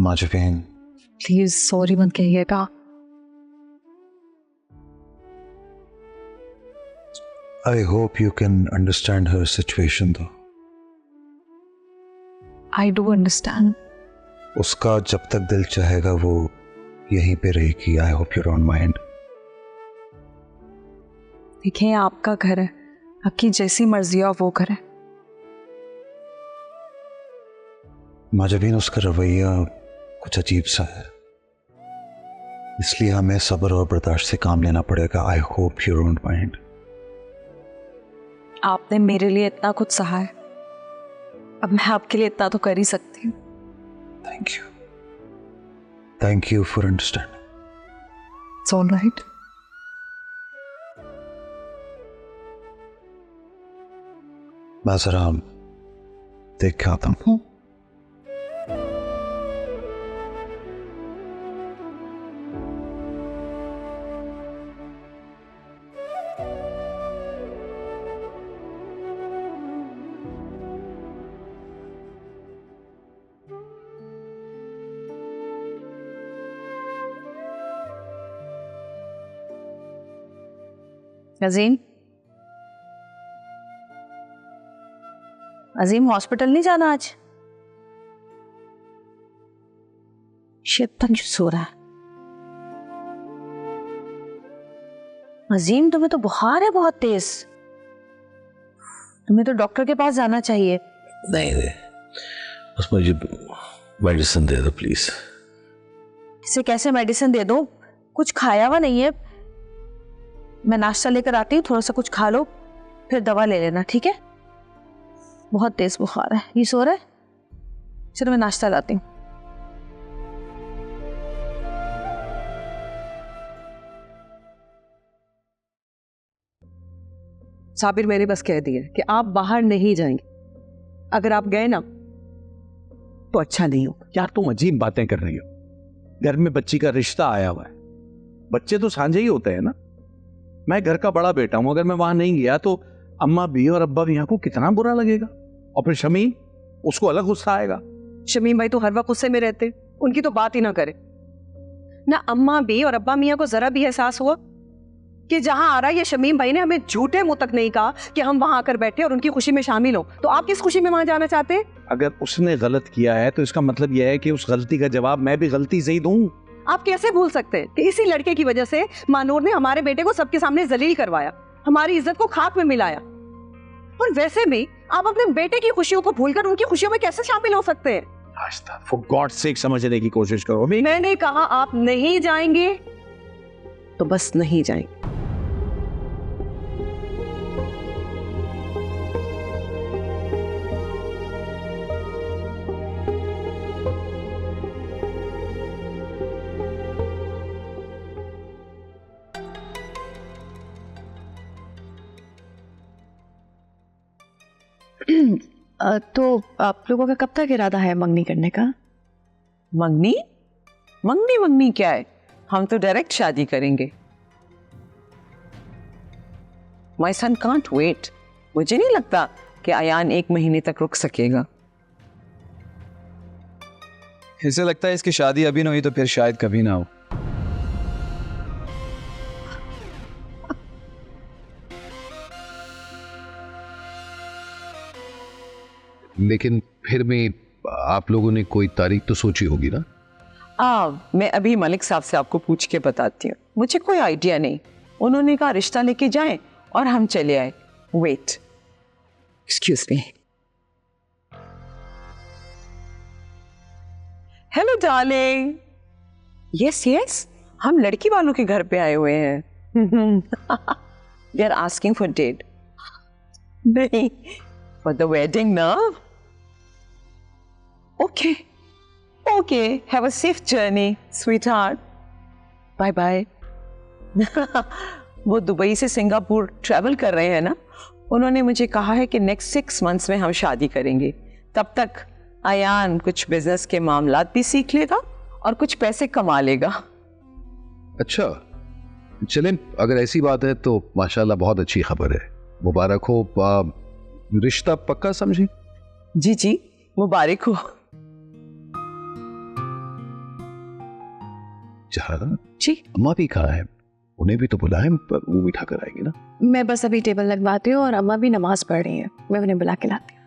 Mahjabeen, please sorry मत कहिएगा। I hope you can understand her situation though. I do understand. उसका जब तक दिल चाहेगा वो यहीं पे रहेगी। I hope you don't mind. देखिए आपका घर है, आपकी जैसी मर्जी हो वो करें। माजबीन, उसका रवैया कुछ अजीब सा है, इसलिए हमें सब्र और बर्दाश्त से काम लेना पड़ेगा। I hope you don't mind. आपने मेरे लिए इतना कुछ सहा है, अब मैं आपके लिए इतना तो कर ही सकती हूँ। Thank you for understanding. It's all right. मैं जरा देख के आता हूँ। अजीम, अजीम हॉस्पिटल नहीं जाना आज? शैतान क्यों सो रहा है? अजीम तुम्हें तो बुखार है बहुत तेज, तुम्हें तो डॉक्टर के पास जाना चाहिए। नहीं बस मुझे मेडिसिन दे दो प्लीज। इसे कैसे मेडिसिन दे दो? कुछ खाया हुआ नहीं है। मैं नाश्ता लेकर आती हूँ, थोड़ा सा कुछ खा लो फिर दवा ले लेना, ठीक है? बहुत तेज बुखार है। ये सो रहा है, चलो मैं नाश्ता लाती हूँ। साबिर मेरे बस कह दिया कि आप बाहर नहीं जाएंगे। अगर आप गए ना तो अच्छा नहीं हो। यार तुम अजीब बातें कर रही हो। घर में बच्ची का रिश्ता आया हुआ है, बच्चे तो साझे ही होते हैं ना। मैं घर का बड़ा बेटा हूं, अगर मैं वहां नहीं गया तो अम्मा भी और अब्बा भी को कितना बुरा लगेगा। और फिर शमीम, उसको अलग गुस्सा आएगा। शमीम भाई तो हर वक्त गुस्से में रहते, उनकी तो बात ही ना करे। ना अम्मा भी और अब्बा मियाँ को जरा भी एहसास हुआ कि जहां आ रहा है ये शमीम भाई ने हमें झूठे मुंह तक नहीं कहा कि हम वहां आकर बैठे और उनकी खुशी में शामिल हो। तो आप किस खुशी में वहां जाना चाहते हैं? अगर उसने गलत किया है तो इसका मतलब यह है कि उस गलती का जवाब मैं भी गलती से ही दूं। आप कैसे भूल सकते हैं कि इसी लड़के की वजह से मानूर ने हमारे बेटे को सबके सामने जलील करवाया, हमारी इज्जत को खाक में मिलाया। और वैसे भी आप अपने बेटे की खुशियों को भूलकर उनकी खुशियों में कैसे शामिल हो सकते हैं? फॉर गॉड्स सेक समझने की कोशिश करो। अभी मैंने कहा आप नहीं जाएंगे तो बस नहीं जाएंगे। तो आप लोगों का कब तक इरादा है मंगनी करने का? मंगनी मंगनी मंगनी क्या है? हम तो डायरेक्ट शादी करेंगे। My son can't wait. मुझे नहीं लगता कि अयान 1 महीने तक रुक सकेगा। इसे लगता है इसकी शादी अभी ना हुई तो फिर शायद कभी ना हो। लेकिन फिर भी आप लोगों ने कोई तारीख तो सोची होगी ना? मैं अभी मलिक साहब से आपको पूछ के बताती हूँ। मुझे कोई आइडिया नहीं। उन्होंने कहा रिश्ता लेके जाएं और हम चले आए। Wait, excuse me. Hello darling. Yes yes, हम लड़की वालों के घर पे आए हुए हैं। They are asking for date. नहीं, फॉर द वेडिंग ना। Okay okay, have a safe journey sweetheart. Bye bye. वो दुबई से सिंगापुर ट्रैवल कर रहे हैं ना, उन्होंने मुझे कहा है कि नेक्स्ट 6 मंथ्स में हम शादी करेंगे। तब तक अयान कुछ बिजनेस के मामलात भी सीख लेगा और कुछ पैसे कमा लेगा। अच्छा चलें, अगर ऐसी बात है तो माशाल्लाह बहुत अच्छी खबर है। मुबारक हो। रिश्ता पक्का समझी? जी जी, मुबारक हो। जहाँ जी अम्मा भी कहाँ है? उन्हें भी तो बुलाए, वो भी खा कर आएंगे ना। मैं बस अभी टेबल लगवाती हूँ और अम्मा भी नमाज पढ़ रही है, मैं उन्हें बुला के लाती हूँ।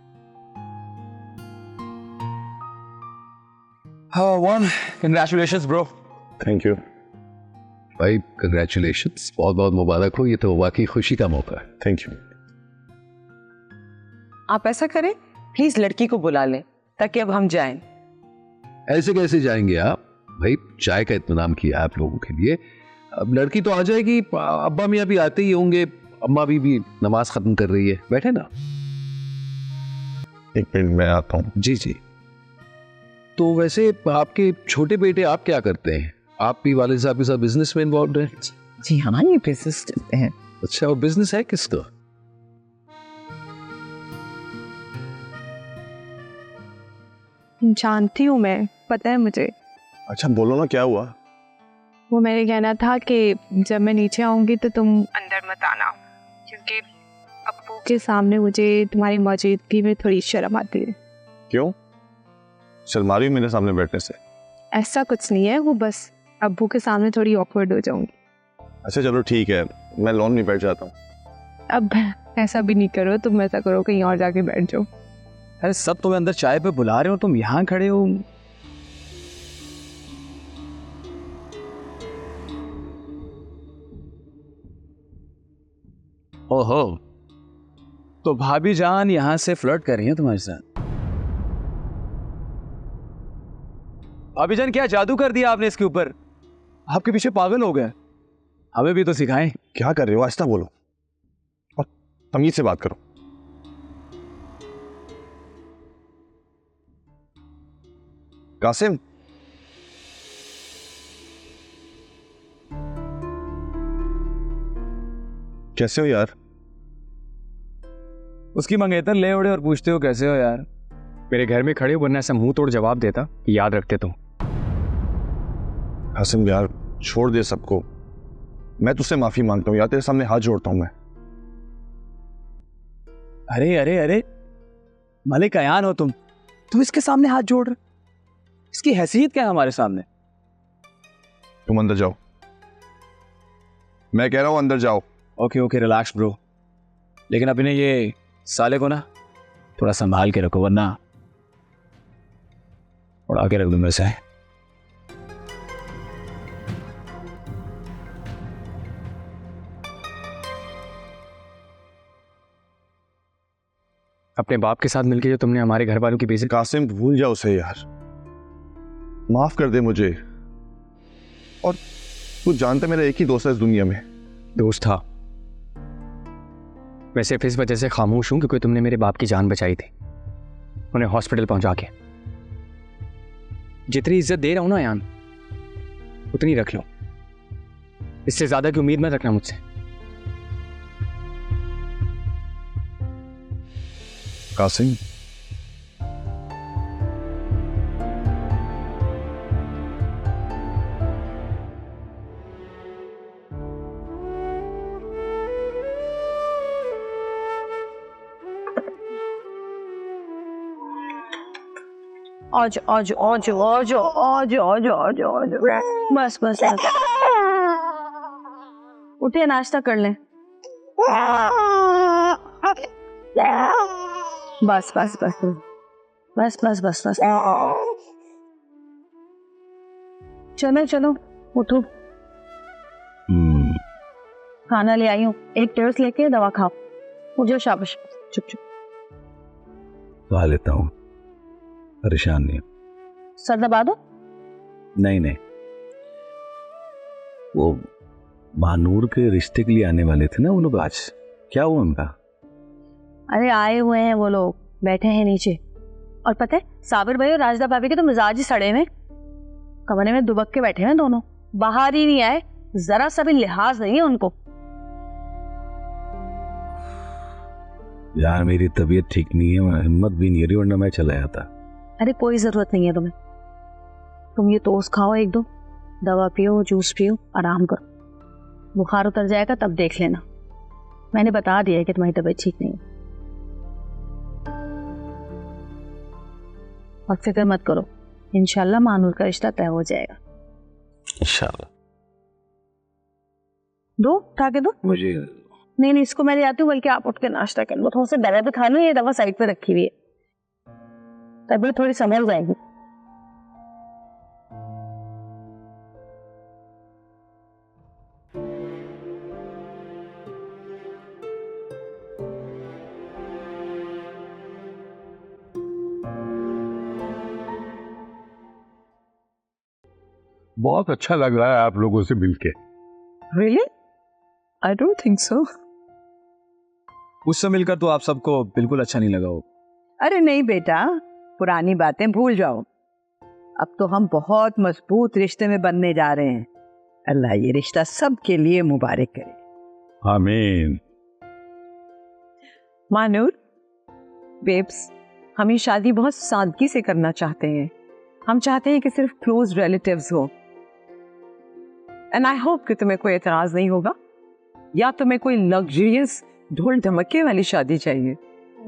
Congratulations bro. Thank you. भाई कंग्रेचुलेशंस, बहुत बहुत मुबारक हो, ये तो वाकई खुशी का मौका है। Thank you. आप ऐसा करें, प्लीज लड़की को बुला लें ताकि अब हम जाएं। ऐसे कैसे जाएंगे आप? भाई चाय का इत्मीनान किया आप लोगों के लिए, अब लड़की तो आ जाएगी, अब्बा मियाँ भी आते ही होंगे, अम्मा भी नमाज खत्म कर रही है, बैठे ना। एक मिनट में आता हूँ। जी जी। तो वैसे आपके छोटे बेटे आप क्या करते हैं? आप भी वाले साहब के साथ बिजनेस में इन्वॉल्व हैं? जी हाँ, ये बिजनेस करते हैं। अच्छा, और बिजनेस है किसका? जानती हूँ मैं, पता है मुझे। अच्छा बोलो ना, क्या हुआ? वो मेरे कहना था कि जब मैं नीचे आऊंगी तो तुम अंदर मत आना, क्योंकि अब्बू के सामने मुझे तुम्हारी मौजूदगी में थोड़ी शर्म आती है। क्यों? शर्मा रही हो मेरे सामने बैठने से? ऐसा कुछ नहीं है, वो बस अब्बू के सामने थोड़ी ऑकवर्ड हो जाऊंगी। अच्छा चलो ठीक है, मैं लॉन में बैठ जाता हूँ। अब ऐसा भी नहीं करो, तुम ऐसा करो कहीं और जाके बैठ जाओ। अरे सब तुम्हें अंदर चाय पे बुला रहे हो, तुम यहाँ खड़े हो। ओहो, तो भाभी जान यहाँ से फ्लर्ट कर रही हैं तुम्हारे साथ? भाभी जान क्या जादू कर दिया आपने इसके ऊपर? आपके पीछे पागल हो गए। हमें भी तो सिखाएं। क्या कर रहे हो? आहिस्ता बोलो और तमीज से बात करो। कासिम, कैसे हो यार? उसकी मंगेतर ले उड़े और पूछते हो कैसे हो यार। मेरे घर में खड़े हो, वरना ऐसा मुंह तोड़ जवाब देता कि याद रखते तुम। कासिम यार छोड़ दे सबको, मैं तुझसे माफी मांगता हूँ यार, तेरे सामने हाथ जोड़ता हूँ मैं। अरे अरे अरे, मलिक अयान हो तुम इसके सामने हाथ जोड़ रहे? इसकी हैसियत क्या है हमारे सामने? तुम अंदर जाओ, मैं कह रहा हूँ अंदर जाओ। ओके ओके रिलैक्स ब्रो, लेकिन अभी ने ये साले को ना थोड़ा संभाल के रखो, वरना उड़ा के रख दूंगा इसे। अपने बाप के साथ मिलके जो तुमने हमारे घर वालों की बेइज्जती। कासिम भूल जाओ उसे यार, माफ कर दे मुझे। और तू जानता मेरा एक ही दोस्त है इस दुनिया में। दोस्त था, मैं सिर्फ इस वजह से खामोश हूं क्योंकि तुमने मेरे बाप की जान बचाई थी, उन्हें हॉस्पिटल पहुंचा के। जितनी इज्जत दे रहा हूं ना यान, उतनी रख लो, इससे ज्यादा की उम्मीद मत रखना मुझसे। कासिम, आज आज आज आज आज आज आज आज बस बस बस, उठिए नाश्ता कर लें। बस बस बस बस बस बस बस, चलो चलो उठो, खाना ले आई हूँ, एक टेबल लेके दवा खाओ। मुझे शाबाश, चुप चुप। खा लेता हूँ, परेशान नहीं। सर दबा दो। नहीं नहीं, वो महानूर के रिश्ते के लिए आने वाले थे ना वो लोग, आज क्या हुआ उनका? अरे आए हुए हैं वो लोग, बैठे हैं नीचे। और पता है साबिर भाई और राजदा भाभी के तो मिजाज ही सड़े में, कमरे में दुबक के बैठे हैं दोनों, बाहर ही नहीं आए, जरा सा भी लिहाज नहीं है उनको। यार मेरी तबीयत ठीक नहीं है, हिम्मत भी नहीं रही, वरना मैं चला जाता। अरे कोई जरूरत नहीं है तुम्हें, तुम ये टोस्ट खाओ, एक दो दवा पियो, जूस पियो, आराम करो, बुखार उतर जाएगा तब देख लेना। मैंने बता दिया है कि तुम्हारी तबीयत ठीक नहीं है। और फिक्र मत करो, इंशाल्लाह मानूर का रिश्ता तय हो जाएगा। इंशाल्लाह। दो ताकि दो। मुझे नहीं, इसको मैं ले आती हूँ, बल्कि आप उठ के नाश्ता कर लो। थोड़ा सा दवा भी खा लो, ये दवा साइड पे रखी हुई है, तबीयत थोड़ी संभल जाएगी। बहुत अच्छा लग रहा है आप लोगों से मिलके। Really? I don't think so. उससे मिलकर तो आप सबको बिल्कुल अच्छा नहीं लगा हो। अरे नहीं बेटा, पुरानी बातें भूल जाओ। अब तो हम बहुत मजबूत रिश्ते में बनने जा रहे हैं। अल्लाह ये रिश्ता सबके लिए मुबारक करे। आमीन। मानूर, बेब्स, हम ये शादी बहुत सादगी से करना चाहते हैं। हम चाहते हैं कि सिर्फ क्लोज रिलेटिव्स हो। एंड आई होप कि तुम्हें कोई एतराज नहीं होगा, या तुम्हें कोई लग्जरियस ढोल ढमके वाली शादी चाहिए?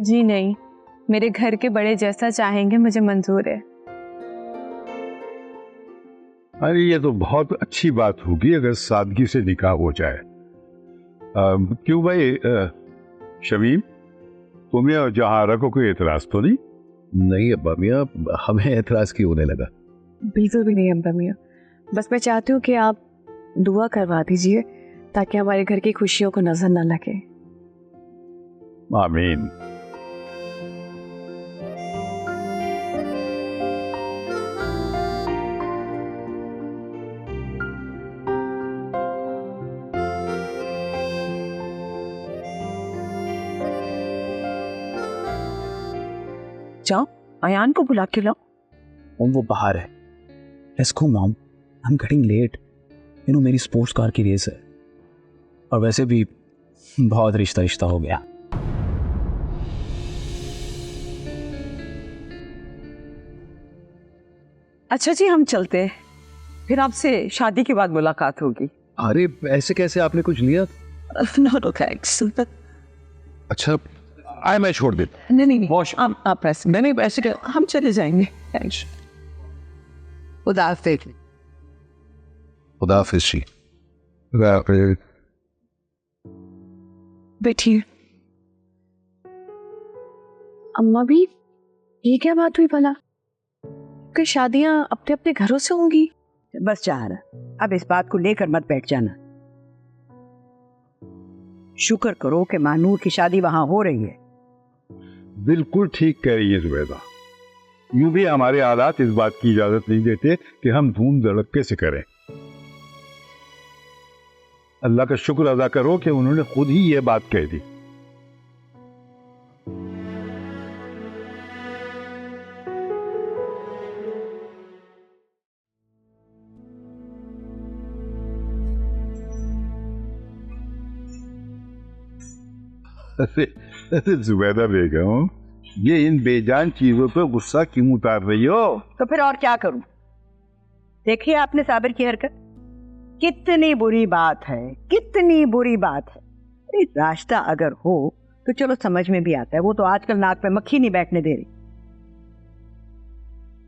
जी नहीं, मेरे घर के बड़े जैसा चाहेंगे मुझे मंजूर है। अरे ये तो बहुत अच्छी बात होगी अगर सादगी से निकाह हो जाए। क्यों भाई शमीम, तुम्हें और जहारा को कोई एतराज तो नहीं? नहीं अब्बा मियाँ, हमें एतराज क्यों होने लगा? बिल्कुल भी नहीं अब्बा मियाँ, बस मैं चाहती हूँ कि आप दुआ करवा दीजिए ताकि हमारे घर की खुशियों को नजर न लगे। आमीन। जाओ अयान को बुला के लाओ। वो बाहर है। Let's go mom, I am getting late. You know मेरी स्पोर्ट्स कार की रेस है, और वैसे भी बहुत रिश्ता हो गया। अच्छा जी, हम चलते हैं, फिर आपसे शादी के बाद मुलाकात होगी। अरे ऐसे कैसे, आपने कुछ लिया? No thanks. अच्छा आए, मैं छोड़ देता। नहीं आप ऐसे नहीं, ऐसे हम चले जाएंगे। थैंक्स। खुदा हाफिज़। खुदा हाफिज़ जी। बैठिए। अम्मा भी, ये क्या बात हुई भला कि शादियां अपने अपने घरों से होंगी? बस चाहरा, अब इस बात को लेकर मत बैठ जाना। शुक्र करो कि मानूर की शादी वहां हो रही है। बिल्कुल ठीक कह रही है जुबैदा। यूं भी हमारे हालात इस बात की इजाजत नहीं देते कि हम धूम धड़क्के से करें। अल्लाह का शुक्र अदा करो कि उन्होंने खुद ही ये बात कह दी। अरे जुबैदा बेगम, ये इन बेजान चीजों पर गुस्सा क्यों उतार रही हो? तो फिर और क्या करूं? देखिए आपने साबिर की हरकत, कितनी बुरी बात है, कितनी बुरी बात है। रास्ता अगर हो तो चलो समझ में भी आता है, वो तो आजकल नाक पे मक्खी नहीं बैठने दे रही।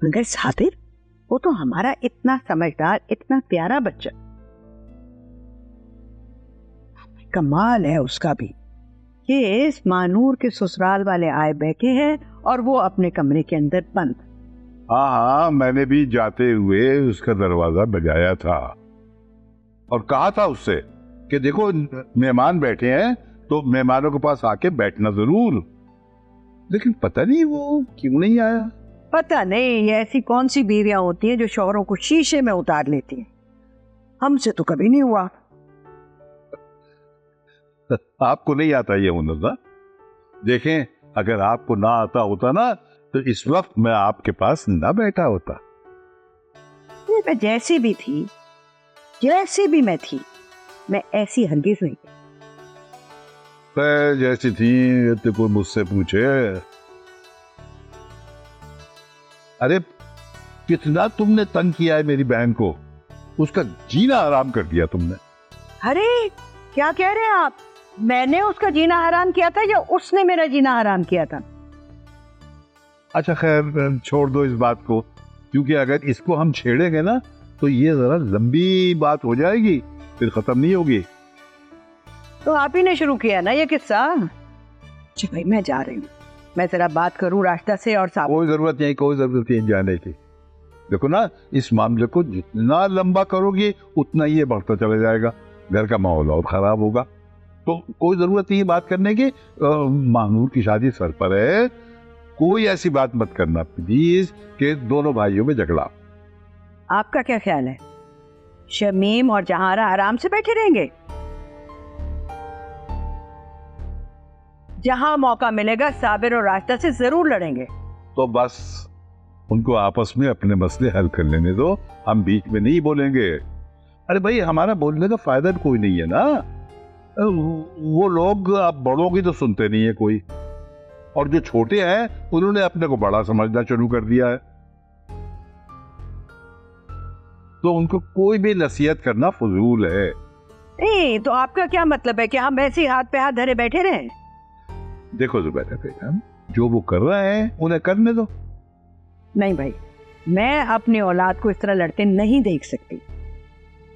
मगर साबिर, वो तो हमारा इतना समझदार, इतना प्यारा बच्चा, कमाल है उसका भी कि इस मानूर के ससुराल वाले आए बैठे हैं और वो अपने कमरे के अंदर बंद। हाँ, मैंने भी जाते हुए उसका दरवाजा बजाया था और कहा था उससे कि देखो मेहमान बैठे हैं तो मेहमानों के पास आके बैठना जरूर। लेकिन पता नहीं वो क्यों नहीं आया। पता नहीं ये ऐसी कौन सी बीवियां होती हैं जो शौहरों को शीशे में उतार लेती हैं। हमसे तो कभी नहीं हुआ। आपको नहीं आता ये हुनर ना? देखें, अगर आपको ना आता होता ना तो इस वक्त मैं आपके पास ना बैठा होता। मैं जैसी भी थी, जैसी भी मैं थी, मैं ऐसी हरगिज नहीं थी। जैसी थी तो कोई मुझसे पूछे। अरे कितना तुमने तंग किया है मेरी बहन को, उसका जीना हराम कर दिया तुमने। अरे क्या कह रहे हैं आप? मैंने उसका जीना हराम किया था या उसने मेरा जीना हराम किया था? अच्छा खैर छोड़ दो इस बात को, क्योंकि अगर इसको हम छेड़ेंगे ना तो ये जरा लंबी बात हो जाएगी, फिर खत्म नहीं होगी। तो आप ही ने शुरू किया ना ये किस्सा। अच्छा भाई मैं जा रही हूँ, मैं जरा बात करूँ रास्ता से और साहब। कोई जरूरत नहीं जाने की। देखो ना, इस मामले को जितना लंबा करोगे उतना ये बढ़ता चला जाएगा, घर का माहौल और खराब होगा। तो कोई जरूरत नहीं बात करने की। मानूर की शादी सर पर है, कोई ऐसी बात मत करना प्लीज कि दोनों भाइयों में झगड़ा। आपका क्या ख्याल है, शमीम और जहारा आराम से बैठे रहेंगे? जहां मौका मिलेगा साबिर और रास्ता से जरूर लड़ेंगे। तो बस उनको आपस में अपने मसले हल कर लेने दो, हम बीच में नहीं बोलेंगे। अरे भाई हमारा बोलने का फायदा भी कोई नहीं है ना। वो लोग अब बड़ों की तो सुनते नहीं है कोई, और जो छोटे हैं उन्होंने अपने को बड़ा समझना शुरू कर दिया है। तो उनको कोई भी नसीहत करना फजूल है। नहीं तो आपका क्या मतलब है कि हम ऐसे हाथ पे हाथ धरे बैठे रहें? देखो जुबैदा बेगम, जो वो कर रहे हैं उन्हें करने दो। नहीं भाई, मैं अपनी औलाद को इस तरह लड़ते नहीं देख सकती।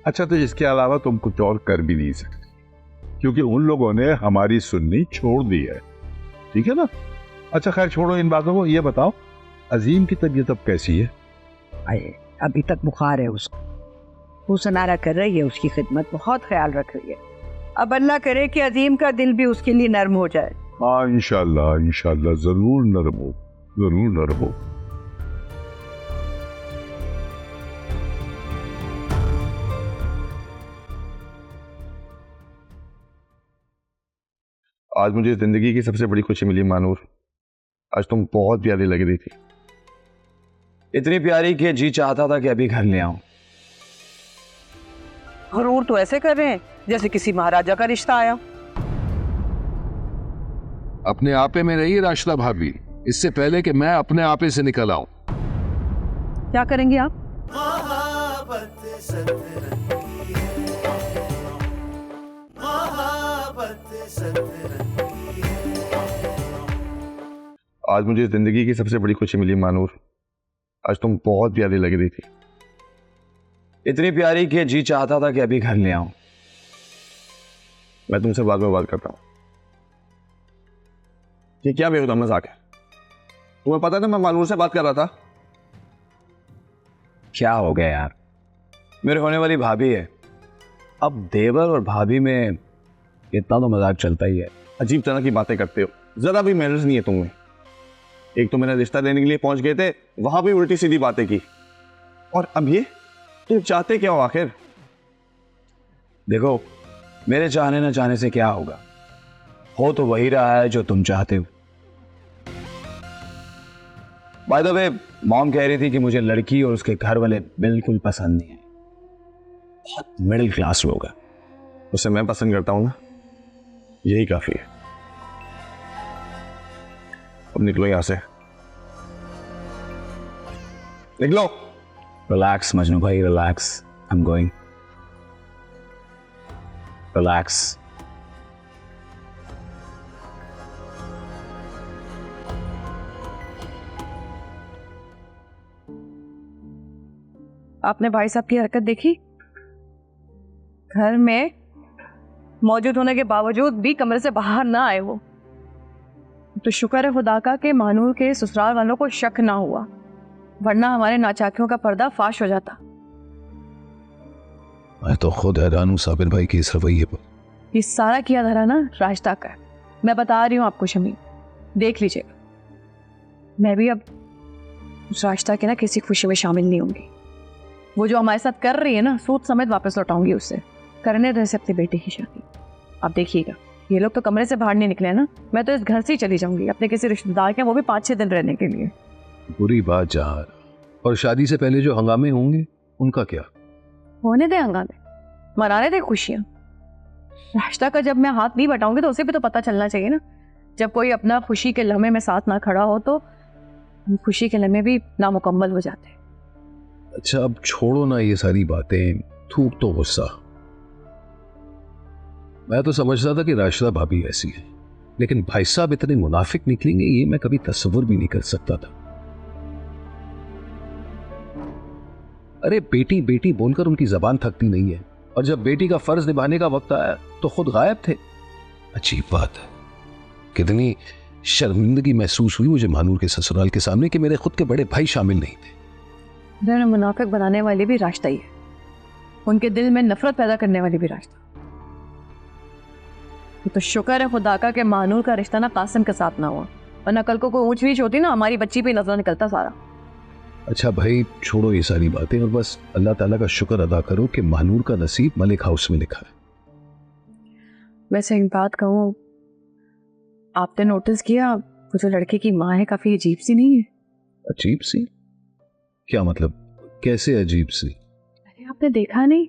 अच्छा, तो इसके अलावा तुम कुछ और कर भी नहीं सकते, क्योंकि उन लोगों ने हमारी सुननी छोड़ दी है, ठीक है ना। अच्छा खैर छोड़ो इन बातों को, ये बताओ अजीम की तबीयत अब कैसी है? अभी तक बुखार है उसको, वो सनारा कर रही है उसकी खिदमत, बहुत ख्याल रख रही है। अब अल्लाह करे कि अजीम का दिल भी उसके लिए नर्म हो जाए। हाँ इंशाल्लाह इंशाल्लाह, जरूर नर्म हो, जरूर नर्म हो। आज मुझे जिंदगी की सबसे बड़ी खुशी मिली मानूर। आज तुम बहुत प्यारी लग रही थी, इतनी प्यारी कि जी चाहता था कि अभी घर ले आऊं। गुरूर तो ऐसे कर रहे हैं जैसे किसी महाराजा का रिश्ता आया। अपने आपे में रहिए राशिदा भाभी, इससे पहले कि मैं अपने आपे से निकल आऊं। क्या करेंगे आप? आज मुझे जिंदगी की सबसे बड़ी खुशी मिली मानूर। आज तुम बहुत प्यारी लग रही थी, इतनी प्यारी कि जी चाहता था कि अभी घर ले आऊं। मैं तुमसे बाद में बात करता हूं। ये क्या बेहुदा मजाक है? तुम्हें पता था मैं मानूर से बात कर रहा था। क्या हो गया यार, मेरे होने वाली भाभी है, अब देवर और भाभी में इतना तो मजाक चलता ही है। अजीब तरह की बातें करते हो, जरा भी मैनर्स नहीं है तुम्हें। एक तो मेरा रिश्ता लेने के लिए पहुंच गए थे, वहां भी उल्टी सीधी बातें की, और अब ये तुम चाहते क्या हो आखिर? देखो, मेरे चाहने न चाहने से क्या होगा, हो तो वही रहा है जो तुम चाहते हो। बाय द वे, मॉम कह रही थी कि मुझे लड़की और उसके घर वाले बिल्कुल पसंद नहीं है, बहुत मिडिल क्लास लोग हैं। उसे मैं पसंद करता हूं ना, यही काफी है। अब निकलो यहां से, निकलो। रिलैक्स मजनू भाई, relax, I am going. Relax. आपने भाई साहब की हरकत देखी? घर में मौजूद होने के बावजूद भी कमरे से बाहर ना आए वो। तो शुक्र है खुदा का कि मानूर के ससुराल वालों को शक ना हुआ, वरना हमारे नाचाकियों का पर्दा फाश हो जाता। मैं तो खुद हैरान हूं साबिर भाई के इस रवैये पर। ये सारा किया धरा ना राशिदा का है, मैं बता रही हूँ आपको शमीम, देख लीजिएगा। मैं भी अब उस राशिदा के ना किसी खुशी में शामिल नहीं होंगी। वो जो हमारे साथ कर रही है ना, सूद समेत वापस लौटाऊंगी उससे। करने दे से अपने बेटे की शादी, आप देखिएगा। ये लोग तो कमरे से बाहर नहीं निकले ना, मैं तो इस घर से ही चली जाऊंगी अपने किसी रिश्तेदार के, वो भी 5-6 दिन रहने के लिए। बुरी बात जहां, और शादी से पहले जो हंगामे होंगे उनका क्या? होने दे हंगामे, मनाने दे खुशियां। राशिदा का जब मैं हाथ नहीं बटाऊंगी तो उसे भी तो पता चलना चाहिए ना। जब कोई अपना खुशी के लम्हे में साथ ना खड़ा हो तो खुशी के लम्हे भी नामुकम्मल हो जाते हैं। अच्छा अब छोड़ो ना ये सारी बातें, थूक तो गुस्सा। मैं तो समझता था कि राशिदा भाभी ऐसी है, लेकिन भाई साहब इतने मुनाफिक निकलेंगे ये मैं कभी तस्वुर भी नहीं कर सकता था। अरे बेटी बेटी बोलकर उनकी जबान थकती नहीं है, और जब बेटी का फर्ज निभाने का वक्त आया तो खुद गायब थे। अजीब बात है, कितनी शर्मिंदगी महसूस हुई मुझे महानूर के ससुराल के सामने कि मेरे खुद के बड़े भाई शामिल नहीं थे। मुनाफिक बनाने वाली भी रास्ता ही है, उनके दिल में नफरत पैदा करने वाली भी रास्ता। तो शुक्र है खुदा का कि महानूर का रिश्ता ना कासिम के साथ ना हुआ, वरना कल को कोई ऊंच नीच होती ना, हमारी बच्ची पे नजर निकलता सारा। अच्छा भाई छोड़ो ये सारी बातें और बस अल्लाह ताला का शुक्र अदा करो कि महानूर का नसीब मलिक हाउस में लिखा है। वैसे एक बात कहूँ, आपने नोटिस किया वो जो लड़के की माँ है काफी अजीब सी नहीं है? अजीब सी? क्या मतलब, कैसे अजीब सी? अरे आपने देखा नहीं,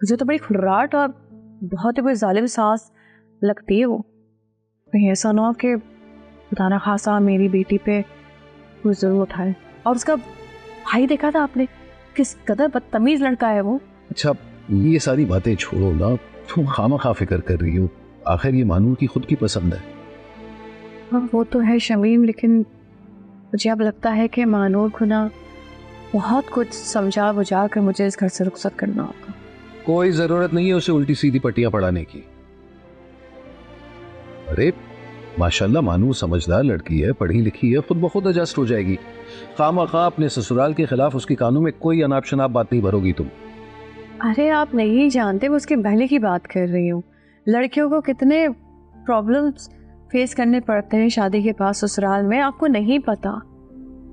मुझे तो बड़ी खुर्राट और बहुत ही कोई जालिम सास लगती है वो। कहीं ऐसा ना हो कि खुदा ना खासा मेरी बेटी पे कोई जरूर उठाए। और उसका भाई देखा था आपने, किस कदर बदतमीज लड़का है वो। अच्छा ये सारी बातें छोड़ो ना, तुम खामखा फिक्र कर रही हो, आखिर ये महानूर की खुद की पसंद है। हाँ वो तो है शमीम, लेकिन मुझे अब लगता है कि महानूर को ना बहुत कुछ समझा बुझा कर मुझे इस घर से रुखसत करना होगा। कोई जरूरत नहीं है उसे उल्टी सीधी पट्टियां पढ़ाने की। अरे माशाल्लाह महानूर समझदार लड़की है, पढ़ी लिखी है, खुद ब खुद एडजस्ट हो जाएगी। खामखा अपने ससुराल के खिलाफ उसकी कानों में कोई अनाप शनाप बात नहीं भरोगी तुम। अरे आप नहीं जानते, मैं उसके पहले की बात कर रही हूँ। लड़कियों को कितने प्रॉब्लम्स फेस करने पड़ते हैं शादी के बाद ससुराल में, आपको नहीं पता।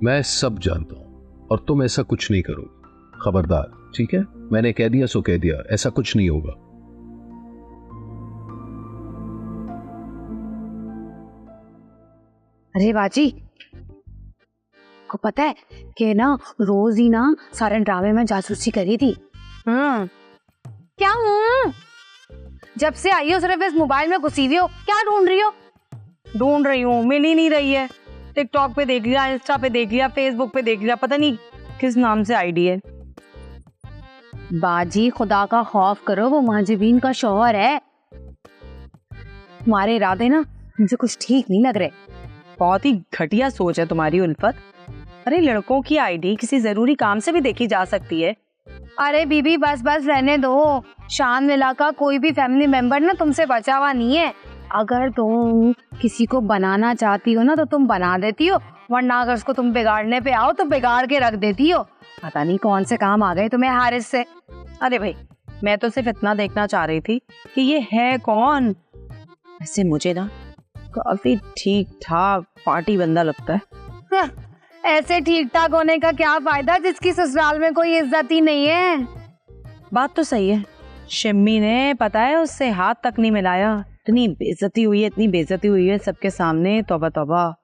मैं सब जानता हूँ और तुम ऐसा कुछ नहीं करोगे, खबरदार, ठीक है? मैंने कह दिया सो कह दिया, ऐसा कुछ नहीं होगा। अरे बाजी को पता है कि ना रोज ही ना सारे ड्रामे में जासूसी करी थी। क्या जब से आई हो सिर्फ इस मोबाइल में घुसी हुई हो, क्या ढूंढ रही हो? ढूंढ रही हूँ, मिल ही नहीं रही है। टिकटॉक पे देख लिया, इंस्टा पे देख लिया, फेसबुक पे देख लिया, पता नहीं किस नाम से आईडी है। बाजी खुदा का खौफ करो, वो माजिबीन का शौहर है। तुम्हारे इरादे ना मुझे कुछ ठीक नहीं लग रहे। बहुत ही घटिया सोच है तुम्हारी उल्फत। अरे लड़कों की आईडी किसी जरूरी काम से भी देखी जा सकती है। अरे बीबी बस बस रहने दो, शान मिला का कोई भी फैमिली मेंबर ना तुमसे बचा हुआ नहीं है। अगर तुम किसी को बनाना चाहती हो ना तो तुम बना देती हो, वरना अगर उसको तुम बिगाड़ने पे आओ तो बिगाड़ के रख देती हो। पता नहीं कौन से काम आ गए तुम्हें हारिस से। अरे भाई मैं तो सिर्फ इतना देखना चाह रही थी कि ये है कौन। ऐसे मुझे ना काफी ठीक ठाक पार्टी बंदा लगता है। ऐसे ठीक ठाक होने का क्या फायदा जिसकी ससुराल में कोई इज्जत ही नहीं है। बात तो सही है, शिम्मी ने पता है उससे हाथ तक नहीं मिलाया। इतनी बेइज्जती हुई है, इतनी बेइज्जती हुई है सबके सामने, तौबा तौबा।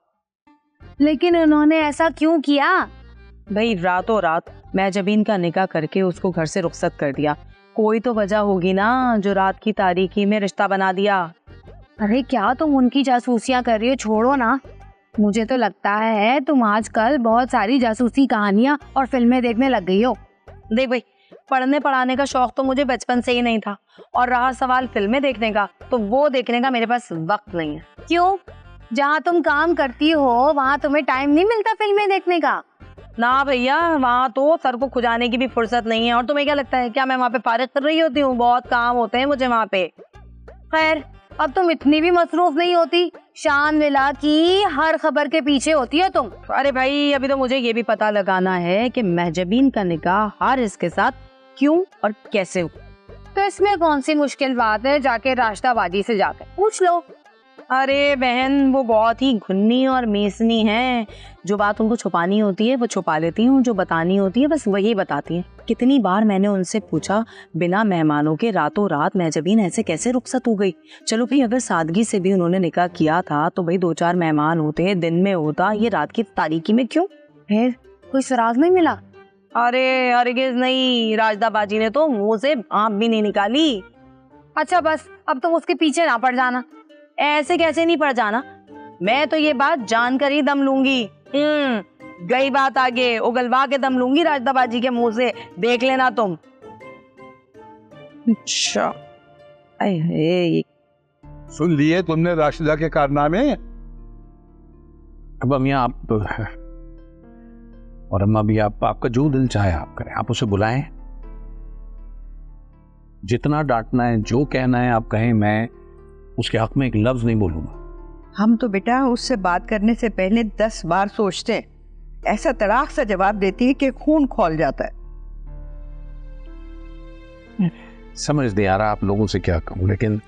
लेकिन उन्होंने ऐसा क्यों किया? भाई रातों रात महजबीन का निकाह करके उसको घर से रुखसत कर दिया। कोई तो वजह होगी ना जो रात की तारीकी में रिश्ता बना दिया। अरे क्या तुम उनकी जासूसियां कर रही हो? छोड़ो ना। मुझे तो लगता है तुम आजकल बहुत सारी जासूसी कहानियां और फिल्में देखने लग गई हो। देख भाई, पढ़ने पढ़ाने का शौक तो मुझे बचपन से ही नहीं था, और रहा सवाल फिल्में देखने का, तो वो देखने का मेरे पास वक्त नहीं है। क्यों? जहाँ तुम काम करती हो वहाँ तुम्हें टाइम नहीं मिलता फिल्में देखने का? ना भैया, वहाँ तो सर को खुजाने की भी फुर्सत नहीं है। और तुम्हें क्या लगता है क्या मैं वहाँ पे फारिग कर रही होती हूँ? बहुत काम होते हैं मुझे वहाँ पे। खैर अब तुम इतनी भी मसरूफ नहीं होती, शान मिला की हर खबर के पीछे होती हो तुम। अरे भाई अभी तो मुझे ये भी पता लगाना है कि महजबीन का निकाह हारिस के साथ क्यों और कैसे हो। तो इसमें कौन सी मुश्किल बात है? जाके राष्ट्रवादी से जाकर पूछ लो। अरे बहन वो बहुत ही घुन्नी और मेसनी है। जो बात उनको छुपानी होती है वो छुपा लेती हूँ, जो बतानी होती है बस वही बताती है। कितनी बार मैंने उनसे पूछा बिना मेहमानों के रातों रात महजबीन ऐसे कैसे रुखसत हो गई। चलो भाई अगर सादगी से भी उन्होंने निकाह किया था तो भाई 2-4 मेहमान होते, दिन में होता, ये रात की तारीकी में क्यों? फिर कोई सुराग नहीं मिला? अरे हरगिज नहीं, राजदा बाजी ने तो मुंह से आँख भी नहीं निकाली। अच्छा बस अब तुम उसके पीछे ना पड़ जाना। ऐसे कैसे नहीं पड़ जाना, मैं तो ये बात जानकर ही दम लूंगी। गई बात आगे, उगलवा के दम लूंगी राजदाबाजी के मुंह से, देख लेना तुम। अच्छा सुन लिए तुमने राशिदा के कारनामे? अब अमिया आप और अम्मा भी आपका जो दिल चाहे आप करें, आप उसे बुलाएं, जितना डांटना है, जो कहना है आप कहें, मैं उसके हक में एक लफ्ज नहीं बोलूंगा। हम तो बेटा उससे बात करने से पहले 10 बार सोचते हैं, ऐसा तड़ाक सा जवाब देती है कि खून खौल जाता है। समझ नहीं आ रहा आप लोगों से क्या कहूं, लेकिन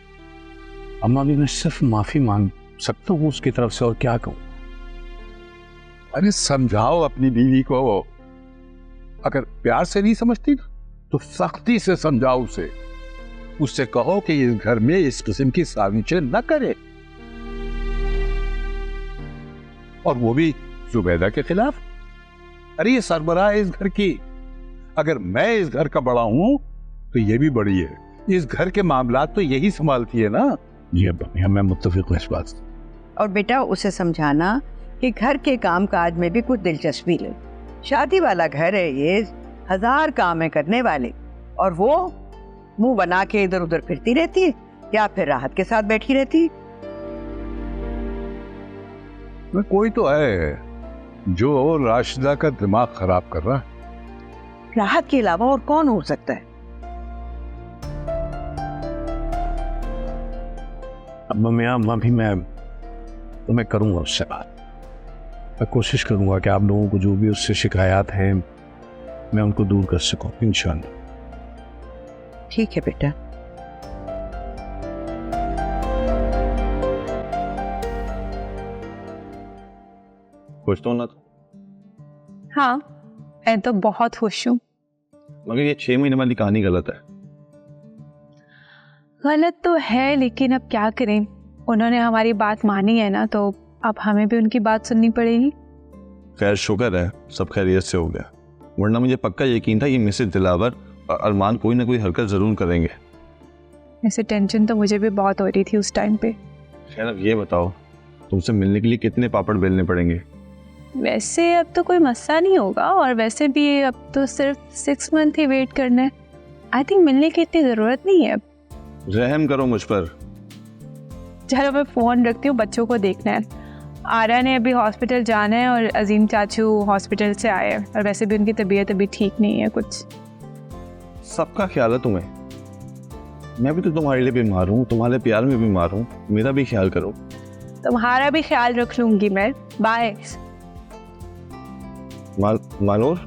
अम्मा भी मैं सिर्फ माफी मांग सकता हूं उसकी तरफ से, और क्या कहूं। अरे समझाओ अपनी बीवी को, अगर प्यार से नहीं समझती ना तो सख्ती से समझाओ उसे। उससे कहो कि इस घर में इस किस्म की साजिशें न करे, और वो भी जुबैदा के खिलाफ। अरे ये सरबराह है इस घर की, अगर मैं इस घर का बड़ा हूं तो ये भी बड़ी है। इस घर के मामलात तो यही संभालती है ना। जी अब्बा, मैं मुत्तफिक हूं इस बात से। और बेटा उसे समझाना कि घर के काम काज में भी कुछ दिलचस्पी ले। शादी वाला घर है ये, 1000 काम है करने वाले, और वो मुंह बना के इधर उधर फिरती रहती है या फिर राहत के साथ बैठी रहती है। कोई तो है जो राशिदा का दिमाग खराब कर रहा है। राहत के अलावा और कौन हो सकता है? अम्मा भी मैं करूंगा उससे बात। मैं कोशिश करूंगा कि आप लोगों को जो भी उससे शिकायत हैं मैं उनको दूर कर सकूं, इंशाअल्लाह। ठीक है बेटा। खुश तो ना? हाँ, मैं तो बहुत खुश हूँ। मगर ये 6 महीने वाली कहानी गलत है। गलत तो है, लेकिन अब क्या करें, उन्होंने हमारी बात मानी है ना, तो अब हमें भी उनकी बात सुननी पड़ेगी। खैर शुक्र है सब खैरियत से हो गया, वरना मुझे पक्का यकीन था ये मिसेज दिलावर और अरमान कोई ना कोई हरकत जरूर करेंगे। ऐसे टेंशन तो मुझे भी बहुत हो रही थी उस टाइम पे। खैर अब ये बताओ, तुमसे मिलने के लिए कितने पापड़ बेलने पड़ेंगे? वैसे अब तो कोई मसला नहीं होगा, और वैसे भी अब तो सिर्फ 6 मंथ ही वेट करना है। आई थिंक मिलने की इतनी ज़रूरत नहीं है अब। रहम करो मुझ पर। चलो मैं फ़ोन रखती हूँ, बच्चों को देखना है। आरा ने अभी हॉस्पिटल जाना है और अजीम चाचू हॉस्पिटल से आए हैं, और वैसे भी उनकी तबीयत अभी ठीक नहीं है कुछ। सबका ख्याल है तुम्हें, मैं भी तो तुम्हारे लिए बीमार हूँ, तुम्हारे प्यार में बीमार हूँ, मेरा भी ख्याल करो। तुम्हारा भी ख्याल रख लूंगी मैं। बाय। मानूर,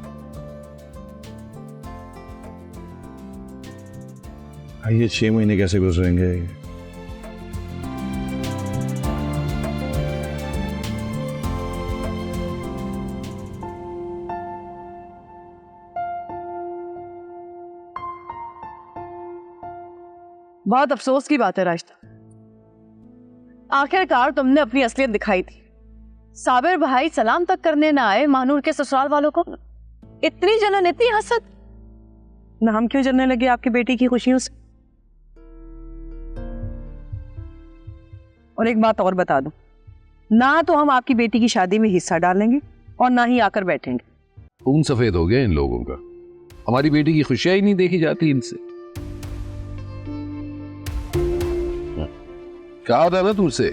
ये 6 महीने कैसे गुजरेंगे? बहुत अफसोस की बात है राशिदा, आखिरकार तुमने अपनी असलियत दिखाई थी। साबिर भाई सलाम तक करने ना आए मानूर के ससुराल वालों को। इतनी जलन, इतनी हसद। ना हम क्यों जलने लगे आपकी बेटी की खुशियों से? और एक बात और बता दूं, ना तो हम आपकी बेटी की शादी में हिस्सा डालेंगे और ना ही आकर बैठेंगे। खून सफेद हो गया इन लोगों का, हमारी बेटी की खुशियां ही नहीं देखी जाती इनसे। कहा था ना तुमसे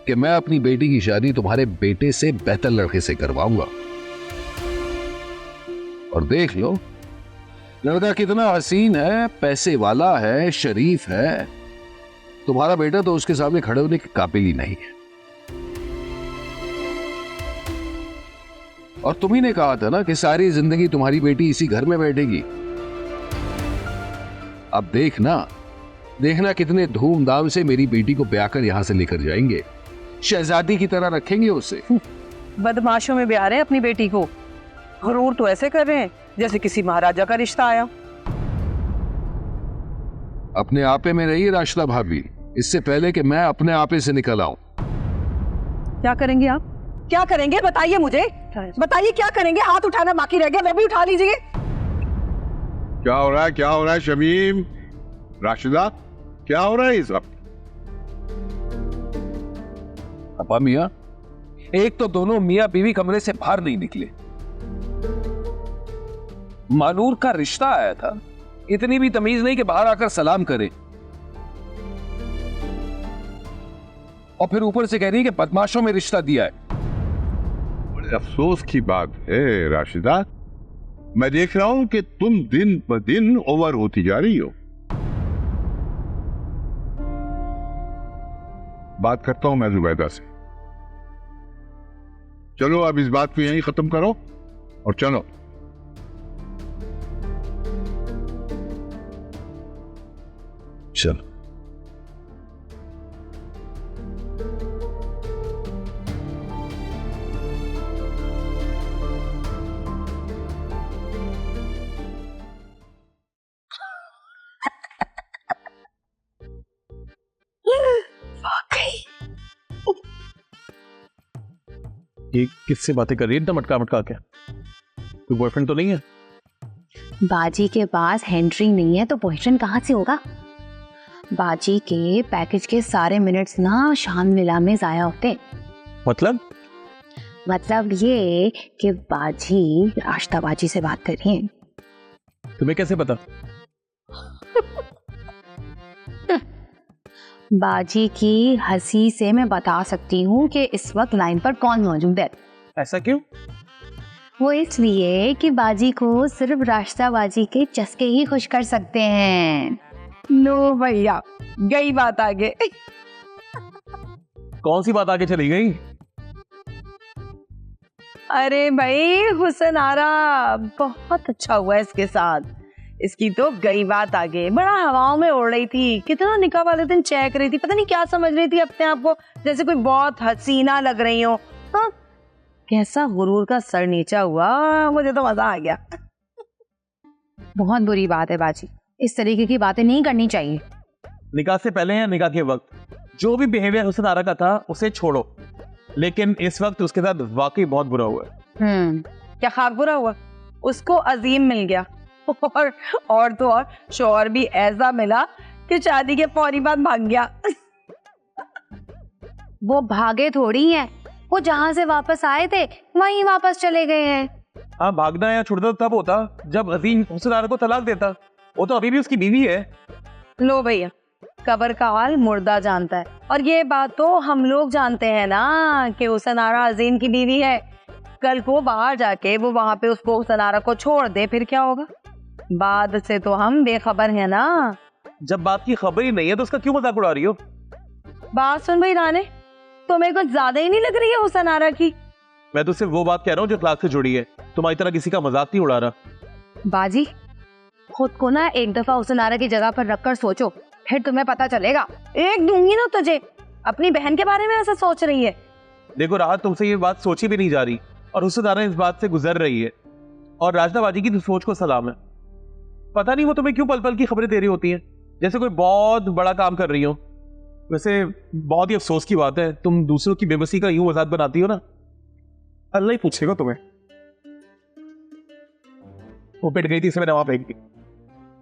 कि मैं अपनी बेटी की शादी तुम्हारे बेटे से बेहतर लड़के से करवाऊंगा, और देख लो लड़का कितना हसीन है, पैसे वाला है, शरीफ है। तुम्हारा बेटा तो उसके सामने खड़े होने के काबिल ही नहीं है। और तुम ही ने कहा था ना कि सारी जिंदगी तुम्हारी बेटी इसी घर में बैठेगी। अब देखना कितने धूमधाम से मेरी बेटी को ब्याह कर यहां से लेकर जाएंगे, शहजादी की तरह रखेंगे उसे। बदमाशों में ब्याह रहे हैं अपनी बेटी को, गुरूर तो ऐसे कर रहे हैं जैसे किसी महाराजा का रिश्ता आया। अपने आपे में रहिए राशिदा भाभी, इससे पहले कि मैं अपने आपे से निकल आऊं। क्या करेंगे आप? क्या करेंगे बताइए मुझे, बताइए क्या करेंगे? हाथ उठाना बाकी रह गया, वो भी उठा लीजिए। क्या हो रहा है, क्या हो रहा है शमीम, राशिदा, क्या हो रहा है ये सब? अपा मियां, एक तो दोनों मियां बीवी कमरे से बाहर नहीं निकले। मानूर का रिश्ता आया था, इतनी भी तमीज नहीं कि बाहर आकर सलाम करे, और फिर ऊपर से कह रही है कि बदमाशों में रिश्ता दिया है। अफसोस की बात है राशिदा, मैं देख रहा हूं कि तुम दिन ब दिन ओवर होती जा रही हो। बात करता हूं मैं जुबैदा से। चलो अब इस बात को यहीं खत्म करो और चलो। चलो। ये किससे बातें कर रही है इतना मटका मटका के? कोई बॉयफ्रेंड तो नहीं है? बाजी के पास हैंड्रिंग नहीं है तो बॉयफ्रेंड कहाँ से होगा? बाजी के पैकेज के सारे मिनट्स ना शाम लीला में जाया होते। मतलब ये कि बाजी रास्ता बाजी से बात कर रही है। तुम्हें कैसे पता? बाजी की हंसी से मैं बता सकती हूँ कि इस वक्त लाइन पर कौन मौजूद है। ऐसा क्यों? वो इसलिए कि बाजी को सिर्फ रास्ता बाजी के चस्के ही खुश कर सकते हैं। लो भैया, गई बात आगे। कौन सी बात आगे चली गई? अरे भाई, हुसन आरा बहुत अच्छा हुआ इसके साथ। इसकी तो गई बात आगे। बड़ा हवाओं में उड़ रही थी, कितना निकाह वाले दिन चेक रही थी, पता नहीं क्या समझ रही थी अपने आप को, जैसे कोई बहुत हसीना लग रही हो। हाँ? कैसा गुरूर का सर नीचा हुआ, मुझे तो मजा आ गया। बहुत बुरी बात है बाजी, इस तरीके की बातें नहीं करनी चाहिए। निकाह से पहले या निकाह के वक्त जो भी बिहेवियर हुसन आरा का था उसे छोड़ो, लेकिन इस वक्त उसके साथ वाकई बहुत बुरा हुआ है। क्या खाक बुरा हुआ? उसको अजीम मिल गया और तो और शौहर भी ऐसा मिला कि शादी के फौरी बाद भाग गया। वो भागे थोड़ी हैं, वो जहाँ से वापस आए थे वहीं वापस चले गए हैं। हाँ, भागना या छुड़ना तब होता जब अजीम हुसन आरा को तलाक देता। वो तो अभी भी उसकी बीवी है। लो भैया, कब्र का हाल मुर्दा जानता है, और ये बात तो हम लोग जानते हैं ना कि हुसन आरा अजीम की बीवी है। कल को बाहर जाके वो वहां पे उसको हुसन आरा को छोड़ दे, फिर क्या होगा? बाद से तो हम बेखबर हैं ना। जब बात की खबर ही नहीं है तो उसका क्यों मजाक उड़ा रही हो? बात सुन भाई राने, तुम्हें कुछ ज्यादा ही नहीं लग रही है हुसन आरा की? मैं तो सिर्फ वो बात कह रहा हूँ जो अखलाक से जुड़ी है, तुम्हारी तरह किसी का मजाक नहीं उड़ा रहा। बाजी, खुद को ना एक दफा हुसन आरा की जगह पर रखकर सोचो, फिर तुम्हें पता चलेगा। एक दूंगी ना तुझे। अपनी बहन के बारे में ऐसा सोच रही है? देखो राहत, तुमसे ये बात सोची भी नहीं जा रही और हुसन आरा इस बात से गुजर रही है, और राजदा बाजी की सोच को सलाम है। पता नहीं वो तुम्हें क्यों पल पल की खबरें दे रही होती हैं, जैसे कोई बहुत बड़ा काम कर रही हो। वैसे बहुत ही अफसोस की बात है, तुम दूसरों की बेबसी का यूं वजाहत बनाती हो ना, अल्लाह ही पूछेगा तुम्हें। वो पिट गई थी, इसे मैंने वहां फेंक दी।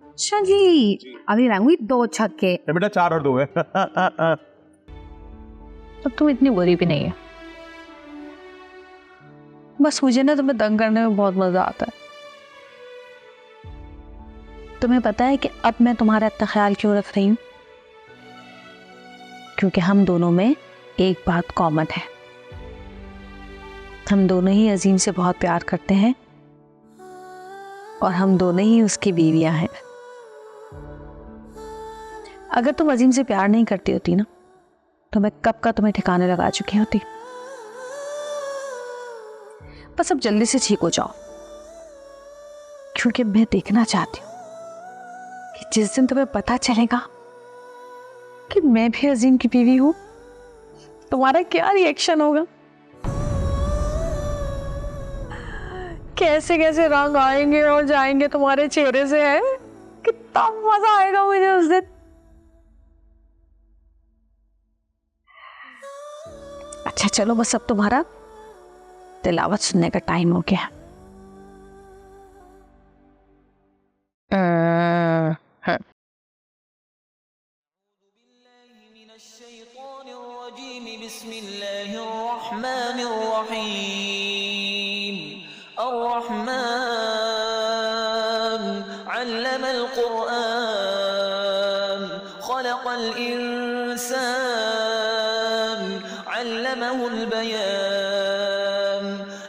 अच्छा जी, अभी लाऊंगी 2 छक्के। बेटा 4 और 2 है। अब तुम इतनी बुरी भी नहीं है, बस मुझे ना तुम्हें तंग करने में बहुत मजा आता है। तुम्हें पता है कि अब मैं तुम्हारा इतना ख्याल क्यों रख रही हूँ? क्योंकि हम दोनों में एक बात कॉमन है, हम दोनों ही अजीम से बहुत प्यार करते हैं और हम दोनों ही उसकी बीवियां हैं। अगर तुम अजीम से प्यार नहीं करती होती ना, तो मैं कब का तुम्हें ठिकाने लगा चुकी होती। बस अब जल्दी से ठीक हो जाओ, क्योंकि मैं देखना चाहती हूँ कि जिस दिन तुम्हें पता चलेगा कि मैं भी अजीम की बीवी हूं, तुम्हारा क्या रिएक्शन होगा। कैसे कैसे रंग आएंगे और जाएंगे तुम्हारे चेहरे से, है कितना मजा आएगा मुझे उस दिन। अच्छा चलो, बस अब तुम्हारा तिलावत सुनने का टाइम हो गया।